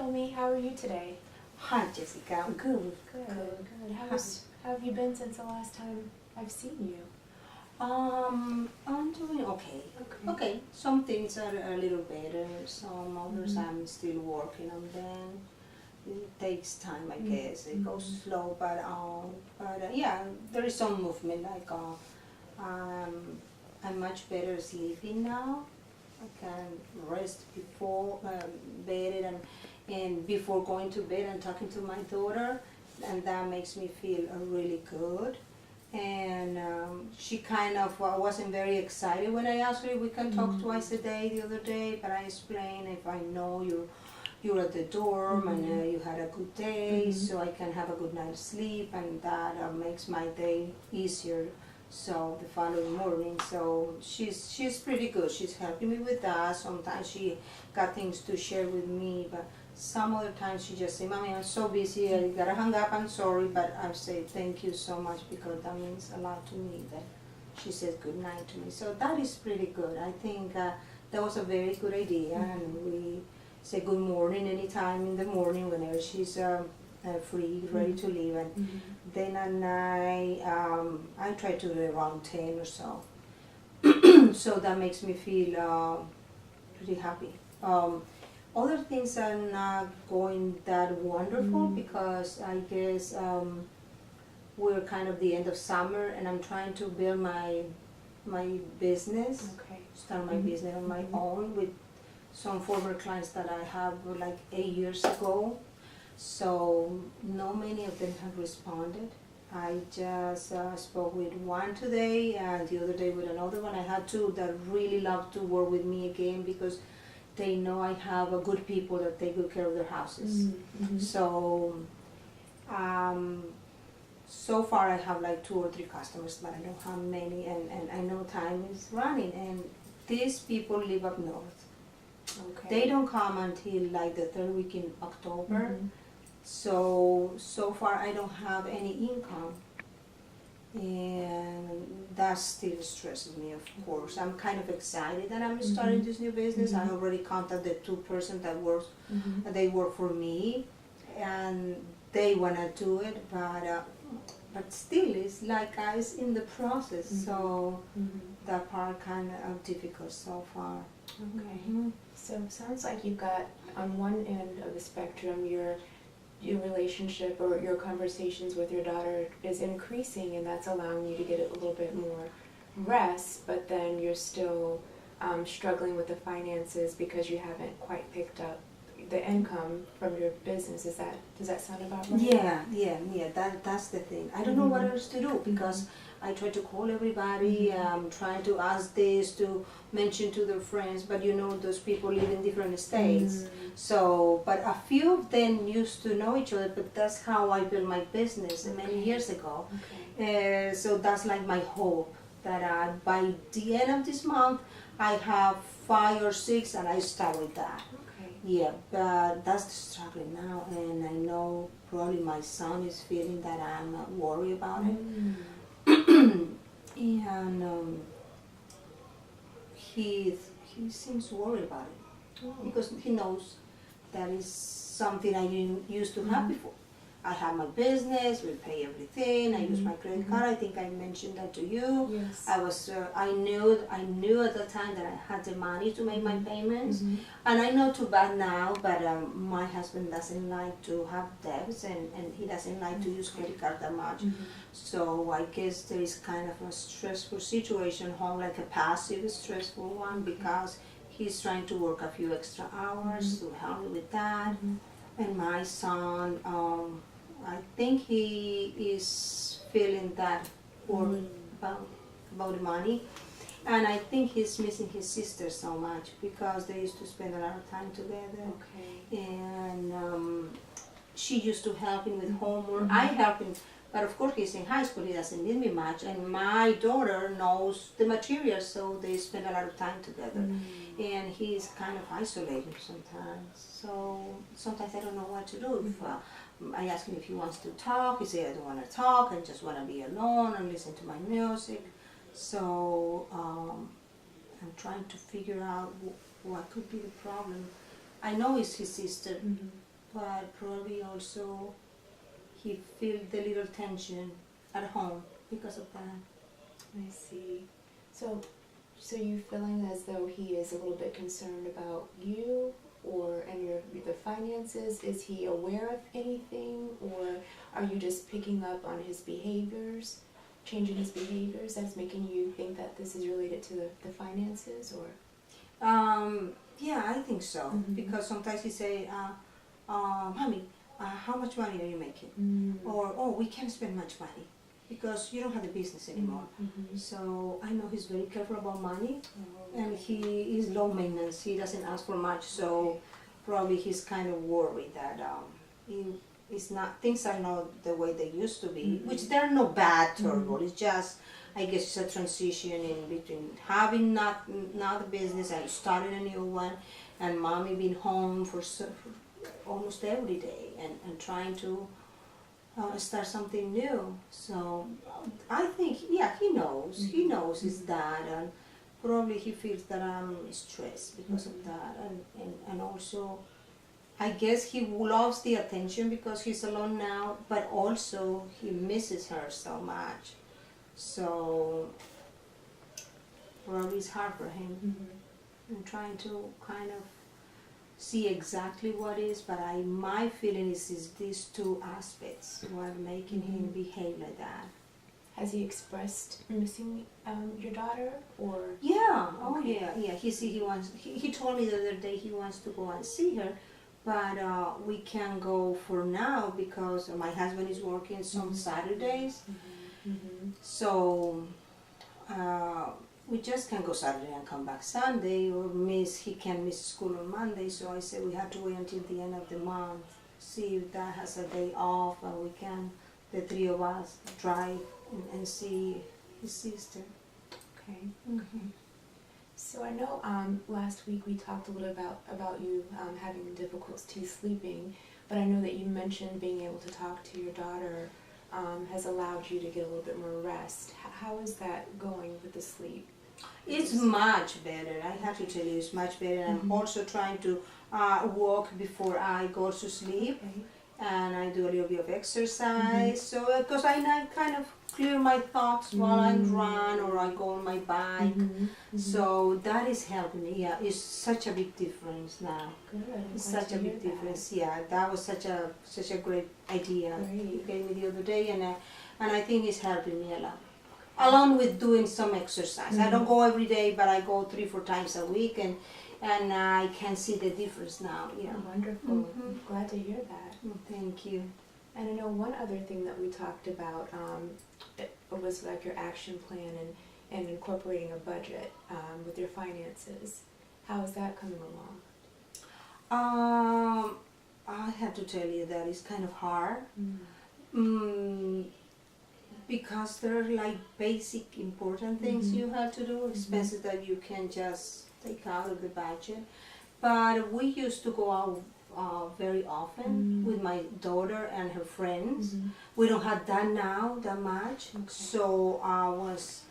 Naomi, how are you today? Hi, Jessica. Good. Good. How have you been since the last time I've seen you? I'm doing okay. Okay. Some things are a little better. Some others I'm still working on them. It takes time, I guess. It goes slow, but yeah, there is some movement. Like I'm much better sleeping now. I can rest before bed and before going to bed and talking to my daughter, and that makes me feel really good. And she kind of wasn't very excited when I asked her if we can talk twice a day the other day, but I explained if I know you're at the dorm and you had a good day, so I can have a good night's sleep, and that makes my day easier. So the following morning, so she's pretty good. She's helping me with that. Sometimes she got things to share with me, but some other times she just say, "Mommy, I'm so busy. I gotta hang up. I'm sorry," but I say thank you so much because that means a lot to me. That she says good night to me. So that is pretty good. I think that was a very good idea, and we say good morning anytime in the morning whenever she's free, ready to leave, and then at night I try to do it around 10 or so. So that makes me feel pretty happy. Other things are not going that wonderful because I guess we're kind of the end of summer, and I'm trying to build my business, start my business on my own with some former clients that I have like 8 years ago. So not many of them have responded. I just spoke with one today and the other day with another one. I had two that really love to work with me again because they know I have good people that take good care of their houses. So so far I have like 2 or 3 customers, but I don't have many, and I know time is running, and these people live up north. They don't come until like the 3rd week in October. So far I don't have any income, and that still stresses me, of course. I'm kind of excited that I'm starting this new business. I already contacted 2 persons that they work for me, and they want to do it, but still it's like it's in the process, so that part kind of difficult so far. So it sounds like you've got on one end of the spectrum your relationship or your conversations with your daughter is increasing, and that's allowing you to get a little bit more rest, but then you're still struggling with the finances because you haven't quite picked up the income from your business. Does that sound about right? Yeah. That's the thing. I don't know what else to do because I try to call everybody. Trying to ask this, to mention to their friends, but you know those people live in different states. So, but a few of them used to know each other. But that's how I built my business many years ago. So that's like my hope that by the end of this month I have 5 or 6, and I start with that. Yeah, but that's the struggle now, and I know probably my son is feeling that I'm not worried about it. And he seems worried about it because he knows that is something I didn't used to have before. I have my business, we pay everything. I use my credit card. I think I mentioned that to you. Yes. I knew at the time that I had the money to make my payments, and I know too bad now. But my husband doesn't like to have debts, and he doesn't like to use credit card that much. So I guess there is kind of a stressful situation home, like a passive stressful one, because he's trying to work a few extra hours to help me with that. And my son, I think he is feeling that worry about the money, and I think he's missing his sister so much because they used to spend a lot of time together. And she used to help him with homework. I help him, but of course he's in high school. He doesn't need me much, and my daughter knows the material, so they spend a lot of time together. And he's kind of isolated sometimes. So sometimes I don't know what to do. If I ask him if he wants to talk, he says I don't want to talk, I just want to be alone and listen to my music. So I'm trying to figure out what could be the problem. I know it's his sister, but probably also he feel the little tension at home because of that. I see. So you feeling as though he is a little bit concerned about you and the finances? Is he aware of anything, or are you just picking up on his behaviors, changing his behaviors that's making you think that this is related to the finances, or? Yeah, I think so. Mhm. Because sometimes he say, "Mommy, how much money are you making?" Or, "Oh, we can't spend much money because you don't have the business anymore." Mhm. So I know he's very careful about money, Oh, and okay. he is low maintenance. He doesn't ask for much, so probably he's kind of worried that he is not, things are not the way they used to be, Mhm. which they're not bad, terrible. Mhm. It's just, I guess, it's a transition in between having not a business and starting a new one, and mommy being home for almost every day and trying to start something new. So I think, yeah, he knows. He knows his dad, and probably he feels that I'm stressed because of that, and also I guess he loves the attention because he's alone now, but also he misses her so much. So probably it's hard for him. Mhm. I'm trying to kind of see exactly what is, but my feeling is these two aspects what are making him behave like that. Has he expressed missing your daughter, or? Yeah, oh Okay. yeah. He told me the other day he wants to go and see her, but we can't go for now because my husband is working some Saturdays, so we just can't go Saturday and come back Sunday, or he can miss school on Monday. So I said we have to wait until the end of the month, see if Dad has a day off, and we can, the three of us, drive and see his sister. Okay. So I know last week we talked a little about you having difficulty sleeping, but I know that you mentioned being able to talk to your daughter has allowed you to get a little bit more rest. How is that going with the sleep? It's much better. I have to tell you, it's much better. I'm also trying to walk before I go to sleep, and I do a little bit of exercise. So because I kind of clear my thoughts while I run or I go on my bike. So that is helping me. Yeah, it's such a big difference now. Good. It's such a big difference. Yeah, that was such a great idea you gave me the other day, and I think it's helping me a lot. Along with doing some exercise. I don't go every day, but I go 3-4 times a week, and I can see the difference now. Yeah. Wonderful. Glad to hear that. Thank you. And I know one other thing that we talked about it was like your action plan and incorporating a budget with your finances. How is that coming along? I have to tell you that it's kind of hard. Because there are like basic important things you have to do, expenses that you can just take out of the budget. But we used to go out very often with my daughter and her friends. We don't have that now that much. So I was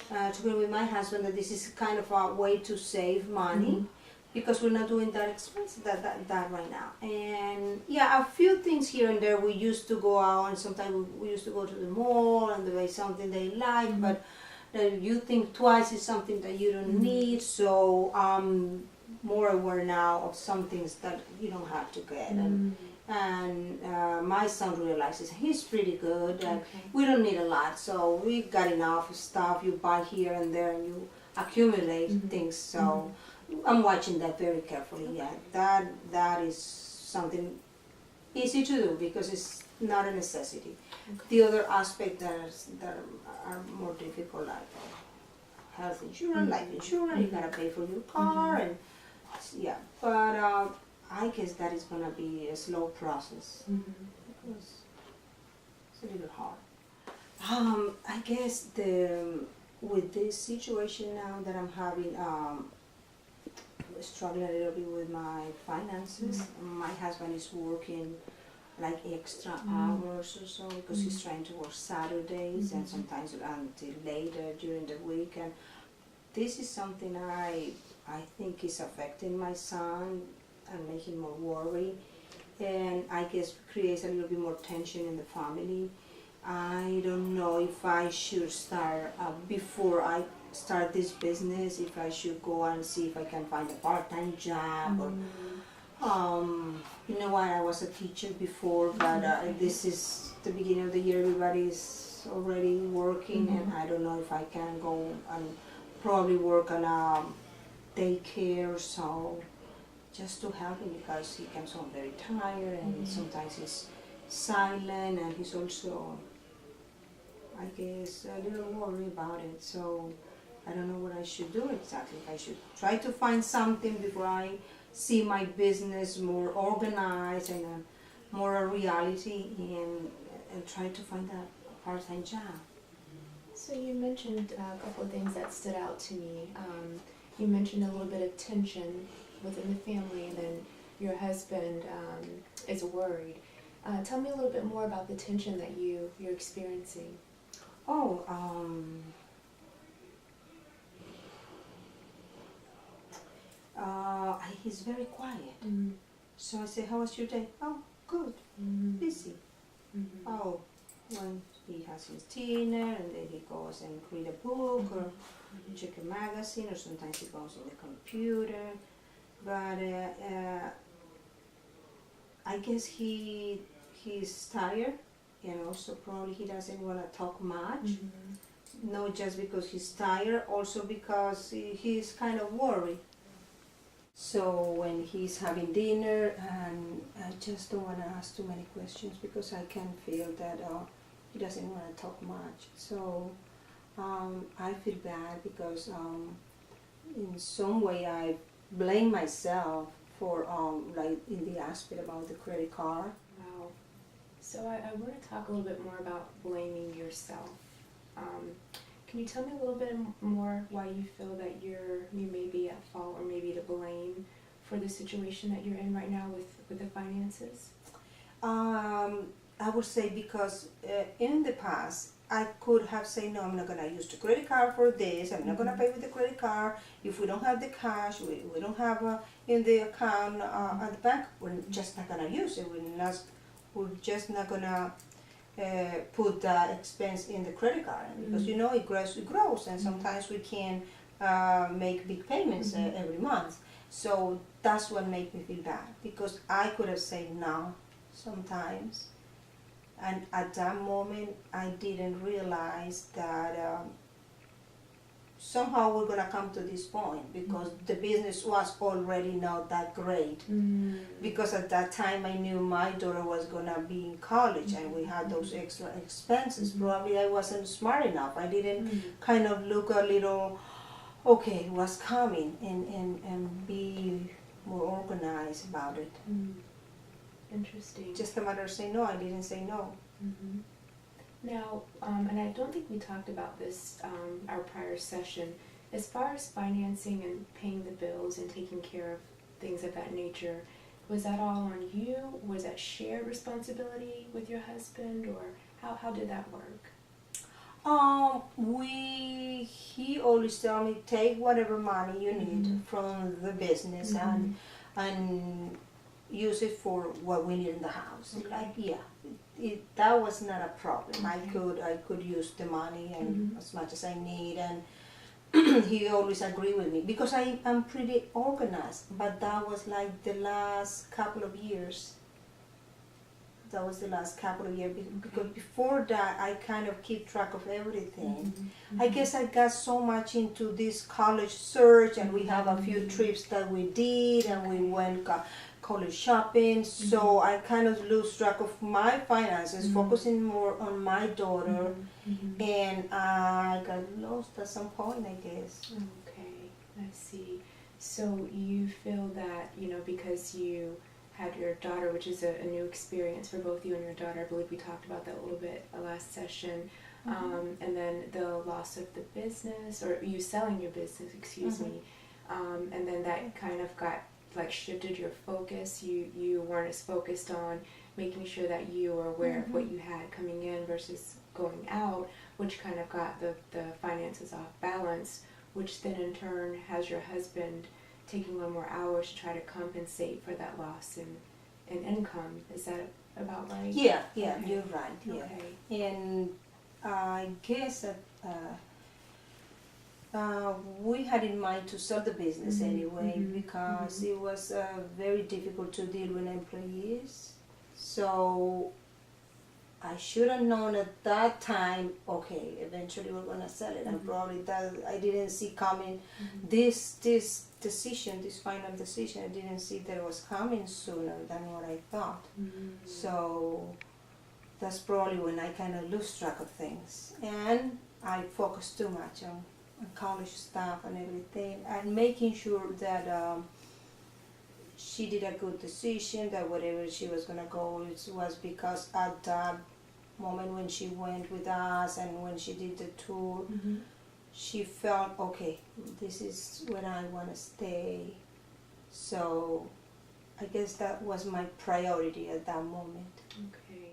talking with my husband that this is kind of a way to save money. Because we're not doing that expensive that right now. And yeah, a few things here and there we used to go out, and sometimes we used to go to the mall and buy something they like, but you think twice is something that you don't need, so I'm more aware now of some things that you don't have to get. And my son realizes he's pretty good, and we don't need a lot, so we got enough stuff you buy here and there, and you accumulate things. So I'm watching that very carefully. Yeah, that is something easy to do because it's not a necessity. The other aspect that are more difficult, like health insurance, life insurance, you gotta pay for your car, and yeah. But I guess that is gonna be a slow process because it's a little hard. I guess with this situation now that I'm having. Struggling a little bit with my finances. My husband is working like extra hours or so because he's trying to work Saturdays and sometimes until later during the week. And this is something I think is affecting my son and making him more worried. and I guess creates a little bit more tension in the family. I don't know if I should start before I start this business, if I should go and see if I can find a part-time job or you know what, I was a teacher before, but this is the beginning of the year, everybody's already working, and I don't know if I can go and probably work on a daycare, so just to help him because he comes home very tired and sometimes he's silent and he's also, I guess, a little worried about it, so I don't know what I should do exactly. If I should try to find something before I see my business more organized and more a reality, and try to find a part-time job. So you mentioned a couple of things that stood out to me. You mentioned a little bit of tension within the family, and then your husband is worried. Tell me a little bit more about the tension that you're experiencing. Oh, he's very quiet. So I say, how was your day? Oh, good, busy. Oh, when he has his dinner and then he goes and read a book or check a magazine, or sometimes he goes on the computer. But I guess he's tired, and also probably he doesn't want to talk much. Not just because he's tired, also because he's kind of worried. So when he's having dinner, and I just don't want to ask too many questions because I can feel that he doesn't want to talk much. So I feel bad because in some way I blame myself for like in the aspect about the credit card. Wow. So I want to talk a little bit more about blaming yourself. Can you tell me a little bit more why you feel that you may be at fault or maybe to blame for the situation that you're in right now with the finances? I would say because in the past I could have said, no, I'm not going to use the credit card for this, I'm not going to pay with the credit card. If we don't have the cash, we don't have in the account at the bank, we're just not going to use it. We're just not going to put that expense in the credit card, because you know it grows, and sometimes we can make big payments every month. So that's what made me feel bad, because I could have said no sometimes, and at that moment I didn't realize that somehow we're gonna come to this point, because the business was already not that great. Because at that time I knew my daughter was gonna be in college, and we had those extra expenses. Probably I wasn't smart enough. I didn't kind of look a little, okay, what's coming, and be more organized about it. Interesting. Just a matter of saying no. I didn't say no. Now, and I don't think we talked about this our prior session, as far as financing and paying the bills and taking care of things of that nature, was that all on you? Was that shared responsibility with your husband, or how did that work? He always tell me, take whatever money you need from the business and use it for what we need in the house. Like, that was not a problem. I could use the money and as much as I need, and he always agreed with me because I'm pretty organized. But that was like the last couple of years. Because before that I kind of keep track of everything. I guess I got so much into this college search, and we have a few trips that we did, and we went college shopping, so I kind of lose track of my finances, focusing more on my daughter, and I got lost at some point, I guess. Okay, I see. So you feel that, because you had your daughter, which is a new experience for both you and your daughter, I believe we talked about that a little bit last session, and then the loss of the business, or you selling your business, excuse me, and then that kind of got shifted your focus. You weren't as focused on making sure that you were aware of what you had coming in versus going out, which kind of got the finances off balance, which then in turn has your husband taking a little more hours to try to compensate for that loss an income. Is that about right? Yeah, Okay. you're right, yeah. Okay. And I guess that we had in mind to sell the business anyway because it was very difficult to deal with employees. So I should have known at that time, okay, eventually we're gonna sell it, and probably that I didn't see coming. This decision, this final decision, I didn't see that it was coming sooner than what I thought. So that's probably when I kind of lose track of things, and I focus too much on college stuff and everything, and making sure that she did a good decision, that whatever she was gonna go, it was because at that moment when she went with us and when she did the tour, she felt, okay, this is where I wanna stay. So I guess that was my priority at that moment. Okay.